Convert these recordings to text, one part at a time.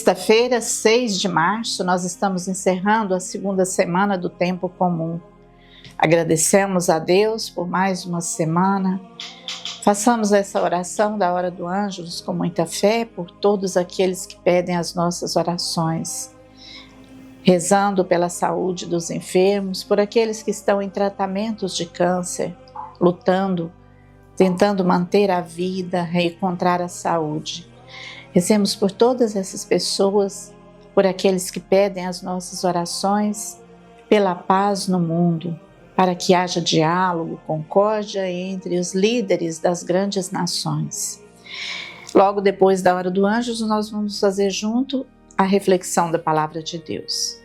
Sexta-feira, 6 de março, nós estamos encerrando a segunda semana do tempo comum. Agradecemos a Deus por mais uma semana. Façamos essa oração da hora do Ângelus com muita fé por todos aqueles que pedem as nossas orações. Rezando pela saúde dos enfermos, por aqueles que estão em tratamentos de câncer, lutando, tentando manter a vida, reencontrar a saúde. Rezemos por todas essas pessoas, por aqueles que pedem as nossas orações, pela paz no mundo, para que haja diálogo, concórdia entre os líderes das grandes nações. Logo depois da hora do Ângelus, nós vamos fazer junto a reflexão da Palavra de Deus.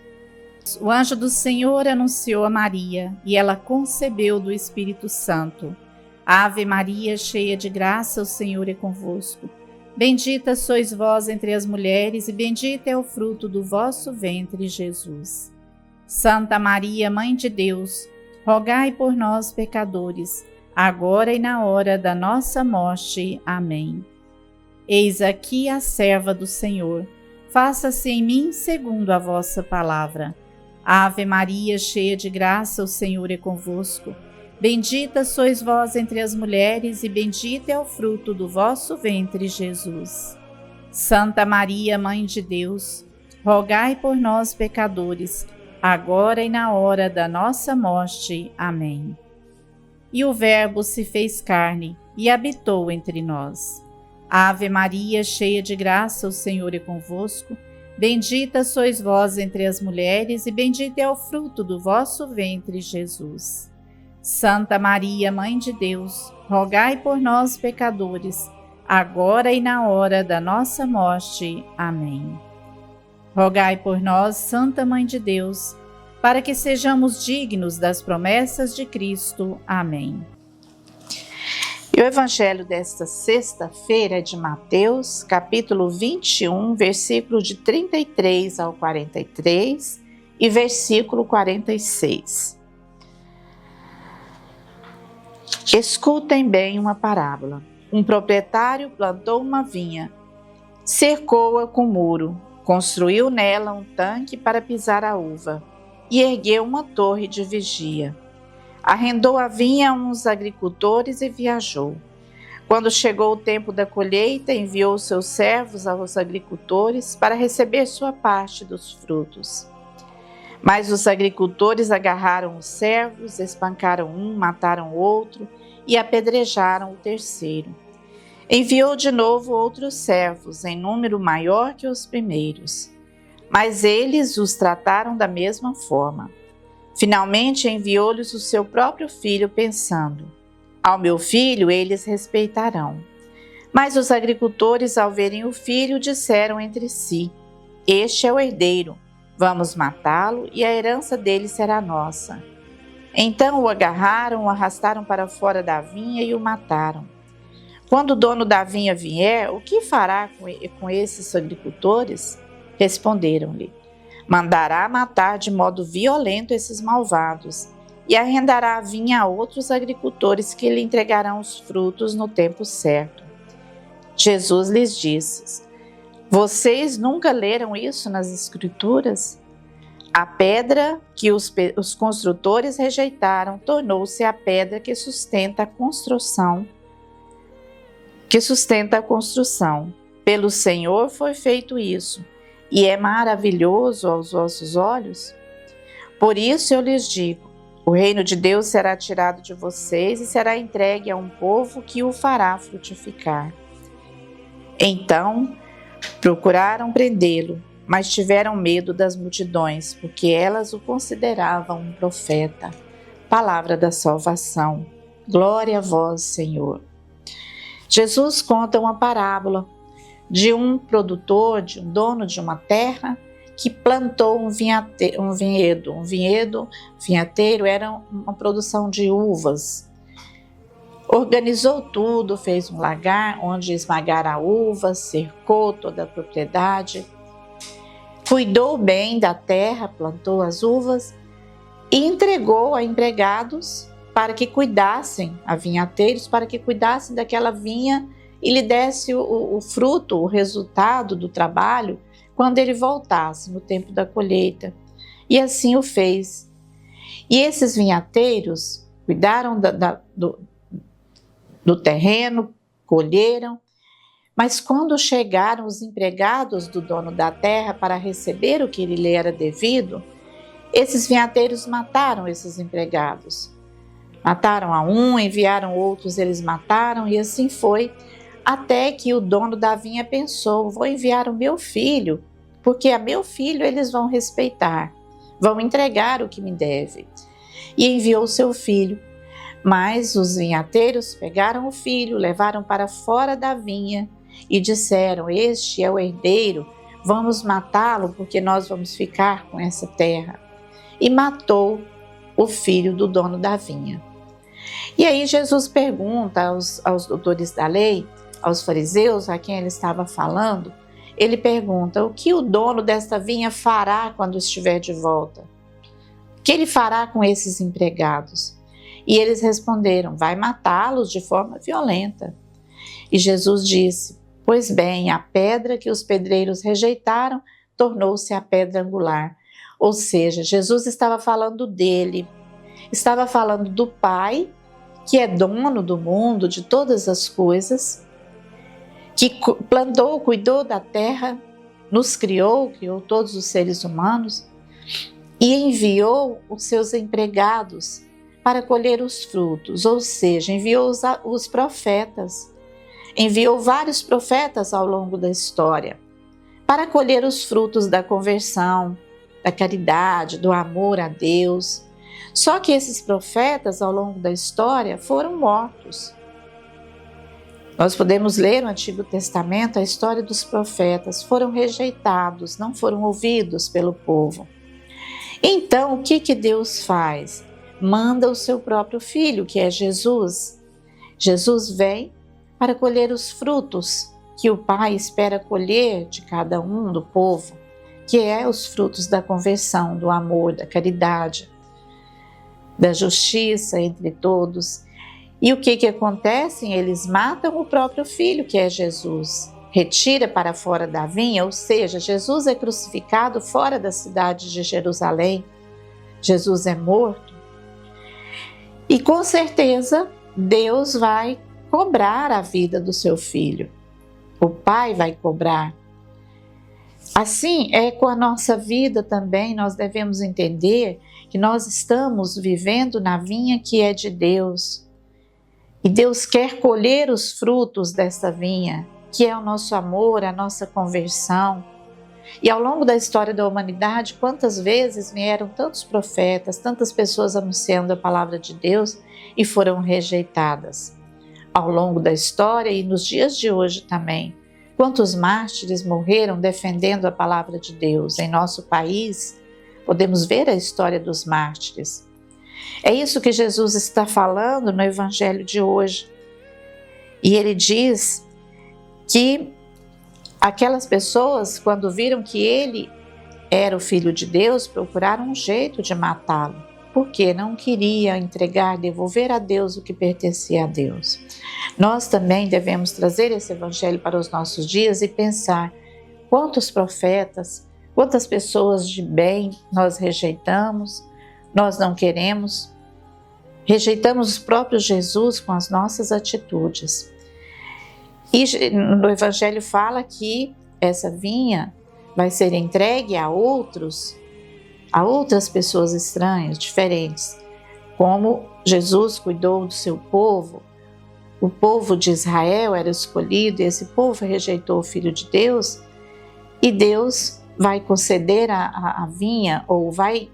O anjo do Senhor anunciou a Maria, e ela concebeu do Espírito Santo. Ave Maria, cheia de graça, o Senhor é convosco. Bendita sois vós entre as mulheres, e bendito é o fruto do vosso ventre, Jesus. Santa Maria, Mãe de Deus, rogai por nós, pecadores, agora e na hora da nossa morte. Amém. Eis aqui a serva do Senhor. Faça-se em mim segundo a vossa palavra. Ave Maria, cheia de graça, o Senhor é convosco. Bendita sois vós entre as mulheres, e bendito é o fruto do vosso ventre, Jesus. Santa Maria, Mãe de Deus, rogai por nós, pecadores, agora e na hora da nossa morte. Amém. E o Verbo se fez carne e habitou entre nós. Ave Maria, cheia de graça, o Senhor é convosco. Bendita sois vós entre as mulheres, e bendito é o fruto do vosso ventre, Jesus. Santa Maria, Mãe de Deus, rogai por nós, pecadores, agora e na hora da nossa morte. Amém. Rogai por nós, Santa Mãe de Deus, para que sejamos dignos das promessas de Cristo. Amém. E o Evangelho desta sexta-feira é de Mateus, capítulo 21, versículo de 33 ao 43 e versículo 46. Escutem bem uma parábola. Um proprietário plantou uma vinha, cercou-a com muro, construiu nela um tanque para pisar a uva e ergueu uma torre de vigia. Arrendou a vinha a uns agricultores e viajou. Quando chegou o tempo da colheita, enviou seus servos aos agricultores para receber sua parte dos frutos. Mas os agricultores agarraram os servos, espancaram um, mataram o outro e apedrejaram o terceiro. Enviou de novo outros servos, em número maior que os primeiros, mas eles os trataram da mesma forma. Finalmente enviou-lhes o seu próprio filho, pensando: ao meu filho eles respeitarão. Mas os agricultores, ao verem o filho, disseram entre si: este é o herdeiro. Vamos matá-lo e a herança dele será nossa. Então o agarraram, o arrastaram para fora da vinha e o mataram. Quando o dono da vinha vier, o que fará com esses agricultores? Responderam-lhe: mandará matar de modo violento esses malvados e arrendará a vinha a outros agricultores que lhe entregarão os frutos no tempo certo. Jesus lhes disse: vocês nunca leram isso nas Escrituras? A pedra que os construtores rejeitaram tornou-se a pedra que sustenta a construção. Pelo Senhor foi feito isso, e é maravilhoso aos vossos olhos? Por isso eu lhes digo: o reino de Deus será tirado de vocês e será entregue a um povo que o fará frutificar. Então procuraram prendê-lo, mas tiveram medo das multidões, porque elas o consideravam um profeta. Palavra da salvação. Glória a vós, Senhor. Jesus conta uma parábola de um produtor, de um dono de uma terra, que plantou um vinhedo. Vinhateiro era uma produção de uvas. Organizou tudo, fez um lagar onde esmagar a uva, cercou toda a propriedade, cuidou bem da terra, plantou as uvas e entregou a empregados para que cuidassem, a vinhateiros, para que cuidassem daquela vinha e lhe desse o fruto, o resultado do trabalho, quando ele voltasse no tempo da colheita. E assim o fez. E esses vinhateiros cuidaram do terreno, colheram, mas quando chegaram os empregados do dono da terra para receber o que lhe era devido, esses vinhateiros mataram esses empregados. Mataram a um, enviaram outros, eles mataram, e assim foi, até que o dono da vinha pensou: vou enviar o meu filho, porque a meu filho eles vão respeitar, vão entregar o que me deve. E enviou o seu filho. Mas os vinhateiros pegaram o filho, levaram para fora da vinha e disseram: este é o herdeiro, vamos matá-lo porque nós vamos ficar com essa terra. E matou o filho do dono da vinha. E aí Jesus pergunta aos doutores da lei, aos fariseus a quem ele estava falando, ele pergunta: o que o dono desta vinha fará quando estiver de volta? O que ele fará com esses empregados? E eles responderam: vai matá-los de forma violenta. E Jesus disse: pois bem, a pedra que os pedreiros rejeitaram tornou-se a pedra angular. Ou seja, Jesus estava falando dele, estava falando do Pai, que é dono do mundo, de todas as coisas, que plantou, cuidou da terra, nos criou todos os seres humanos e enviou os seus empregados para colher os frutos, ou seja, enviou os profetas, enviou vários profetas ao longo da história para colher os frutos da conversão, da caridade, do amor a Deus. Só que esses profetas, ao longo da história, foram mortos. Nós podemos ler no Antigo Testamento a história dos profetas, foram rejeitados, não foram ouvidos pelo povo. Então, o que Deus faz? Manda o seu próprio filho, que é Jesus. Jesus vem para colher os frutos que o Pai espera colher de cada um do povo, que é os frutos da conversão, do amor, da caridade, da justiça entre todos. E o que acontece? Eles matam o próprio filho, que é Jesus. Retira para fora da vinha, ou seja, Jesus é crucificado fora da cidade de Jerusalém. Jesus é morto. E com certeza Deus vai cobrar a vida do seu filho. O Pai vai cobrar. Assim é com a nossa vida também. Nós devemos entender que nós estamos vivendo na vinha que é de Deus. E Deus quer colher os frutos dessa vinha, que é o nosso amor, a nossa conversão. E ao longo da história da humanidade, quantas vezes vieram tantos profetas, tantas pessoas anunciando a palavra de Deus e foram rejeitadas. Ao longo da história e nos dias de hoje também, quantos mártires morreram defendendo a palavra de Deus. Em nosso país, podemos ver a história dos mártires. É isso que Jesus está falando no Evangelho de hoje. E ele diz que aquelas pessoas, quando viram que ele era o Filho de Deus, procuraram um jeito de matá-lo, porque não queria entregar, devolver a Deus o que pertencia a Deus. Nós também devemos trazer esse Evangelho para os nossos dias e pensar quantos profetas, quantas pessoas de bem nós rejeitamos, nós não queremos. Rejeitamos o próprio Jesus com as nossas atitudes. E no Evangelho fala que essa vinha vai ser entregue a outras pessoas estranhas, diferentes. Como Jesus cuidou do seu povo, o povo de Israel era escolhido e esse povo rejeitou o Filho de Deus, e Deus vai conceder a vinha, ou vai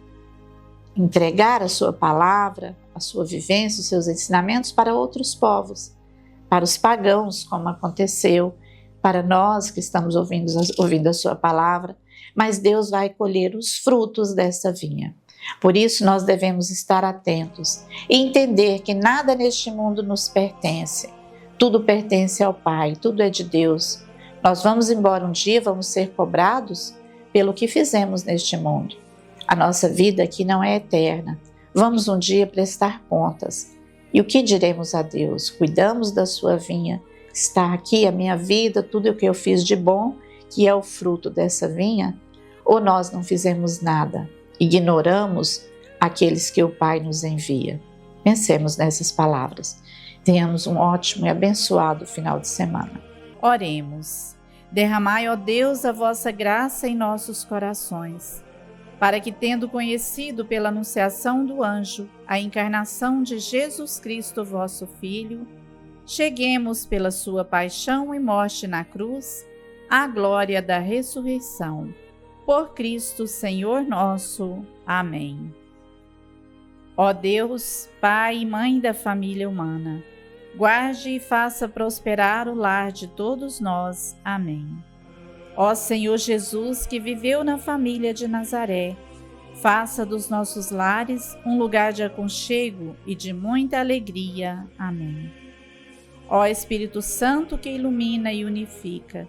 entregar a sua palavra, a sua vivência, os seus ensinamentos para outros povos, para os pagãos, como aconteceu, para nós que estamos ouvindo a sua palavra, mas Deus vai colher os frutos dessa vinha. Por isso nós devemos estar atentos e entender que nada neste mundo nos pertence, tudo pertence ao Pai, tudo é de Deus. Nós vamos embora um dia, vamos ser cobrados pelo que fizemos neste mundo. A nossa vida aqui não é eterna, vamos um dia prestar contas. E o que diremos a Deus? Cuidamos da sua vinha, está aqui a minha vida, tudo o que eu fiz de bom, que é o fruto dessa vinha, ou nós não fizemos nada, ignoramos aqueles que o Pai nos envia. Pensemos nessas palavras. Tenhamos um ótimo e abençoado final de semana. Oremos. Derramai, ó Deus, a vossa graça em nossos corações, para que, tendo conhecido pela anunciação do anjo a encarnação de Jesus Cristo, vosso Filho, cheguemos pela sua paixão e morte na cruz à glória da ressurreição. Por Cristo, Senhor nosso. Amém. Ó Deus, Pai e Mãe da família humana, guarde e faça prosperar o lar de todos nós. Amém. Ó Senhor Jesus, que viveu na família de Nazaré, faça dos nossos lares um lugar de aconchego e de muita alegria. Amém. Ó Espírito Santo, que ilumina e unifica,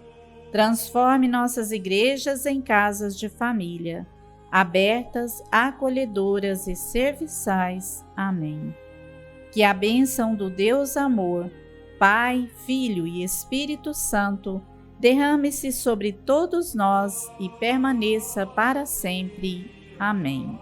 transforme nossas igrejas em casas de família, abertas, acolhedoras e serviçais. Amém. Que a bênção do Deus Amor, Pai, Filho e Espírito Santo, derrame-se sobre todos nós e permaneça para sempre. Amém.